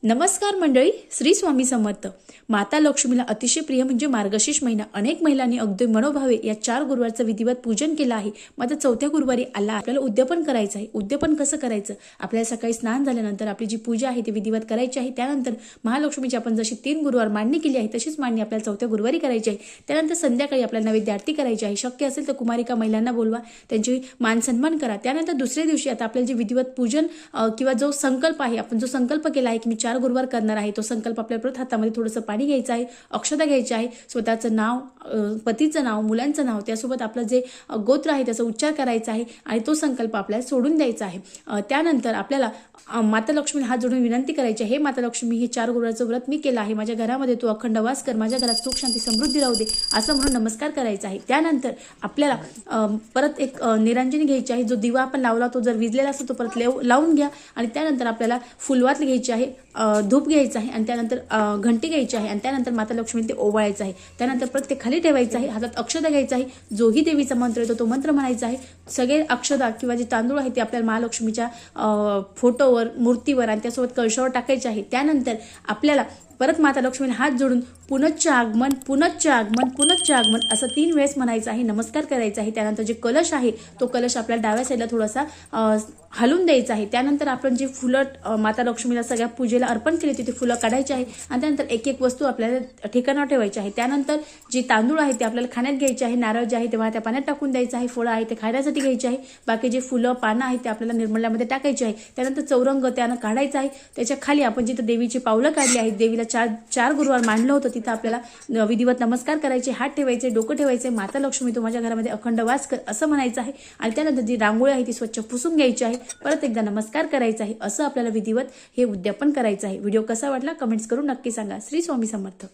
नमस्कार मंडळी, श्री स्वामी समर्थ. माता लक्ष्मीला अतिशय प्रिय म्हणजे मार्गशीर्ष महिना. अनेक महिलांनी अगदी मनोभावे या 4 गुरुवारचं विधिवत पूजन केलं आहे. मात्र 4थ्या गुरुवारी आला आपल्याला उद्यापन करायचं आहे. उद्यापन कसं करायचं? आपल्याला सकाळी स्नान झाल्यानंतर आपली जी पूजा आहे ती विधिवत करायची आहे. त्यानंतर महालक्ष्मीची आपण जशी 3 गुरुवार मांडणी केली आहे तशीच मांडणी आपल्याला 4थ्या गुरुवारी करायची आहे. त्यानंतर संध्याकाळी आपल्याला नैवेद्य आरती करायची आहे. शक्य असेल तर कुमारिका महिलांना बोलवा, त्यांची मान सन्मान करा. त्यानंतर दुसऱ्या दिवशी आता आपल्याला जे विधिवत पूजन किंवा जो संकल्प आहे, आपण जो संकल्प केला आहे की मी 4 गुरुवार करणार आहे, तो संकल्प आपल्या परत हातामध्ये थोडंसं पाणी घ्यायचं आहे, अक्षता घ्यायची आहे, स्वतःचं नाव, पतीचं नाव, मुलांचं नाव, त्यासोबत आपलं जे गोत्र आहे त्याचा उच्चार करायचा आहे आणि तो संकल्प आपल्याला सोडून द्यायचा आहे. त्यानंतर आपल्याला माता लक्ष्मीला हात जोडून विनंती करायची आहे, हे माता लक्ष्मी, हे 4 गुरुवारचं व्रत मी केलं आहे, माझ्या घरामध्ये तू अखंड वास कर, माझ्या घरात सुख शांती समृद्धी राहू दे, असं म्हणून नमस्कार करायचा आहे. त्यानंतर आपल्याला परत एक निरांजनी घ्यायची आहे. जो दिवा आपण लावला तो जर विजलेला असतो तो परत लावून घ्या आणि त्यानंतर आपल्याला फुलवात घ्यायची आहे, धूप घ्यायचं आहे आणि त्यानंतर घंटी घ्यायची आहे आणि त्यानंतर माता लक्ष्मी ते ओवाळायचं आहे. त्यानंतर परत ते खाली ठेवायचं आहे, हातात अक्षता घ्यायचा आहे, जोही देवीचा मंत्र येतो तो मंत्र म्हणायचा आहे. सगळे अक्षता किंवा जे तांदूळ आहे ते आपल्याला महालक्ष्मीच्या फोटोवर, मूर्तीवर आणि त्यासोबत कळशावर टाकायचे आहे. त्यानंतर आपल्याला परत माता लक्ष्मीला हात जोडून पुनच्च आगमन, पुनच्च आगमन, पुनच्च आगमन असं 3 वेळेस म्हणायचं आहे, नमस्कार करायचा आहे. त्यानंतर जे कलश आहे तो कलश आपल्याला डाव्या साईडला थोडासा हलवून द्यायचा आहे. त्यानंतर आपण जे फुलं माता लक्ष्मीला सगळ्या पूजेला अर्पण केली होती ते फुलं काढायची आहे आणि त्यानंतर एक एक वस्तू आपल्याला ठिकाणावर ठेवायची आहे. त्यानंतर जे तांदूळ आहे ते आपल्याला खाण्यात घ्यायचे आहे, नारळ जे आहे ते त्या पाण्यात टाकून द्यायचं आहे, फळं आहे ते खाण्यासाठी घ्यायची आहे, बाकी जे फुलं पानं आहेत ते आपल्याला निर्मल्यामध्ये टाकायची आहे. त्यानंतर चौरंग त्यानं काढायचा आहे. त्याच्या खाली आपण जिथं देवीची पावलं काढली आहेत, देवीला 4 गुरुवार मांडलं होतं तिथं आपल्याला विधिवत नमस्कार करायचे, हात ठेवायचे, डोकं ठेवायचे, माता लक्ष्मी तू माझ्या घरामध्ये अखंड वास कर असं म्हणायचं आहे आणि त्यानंतर जी रांगोळी आहे ती स्वच्छ पुसून घ्यायची आहे, परत एकदा नमस्कार करायचा आहे. असं आपल्याला विधिवत हे उद्यापन करायचं आहे. व्हिडिओ कसा वाटला कमेंट्स करून नक्की सांगा. श्री स्वामी समर्थ.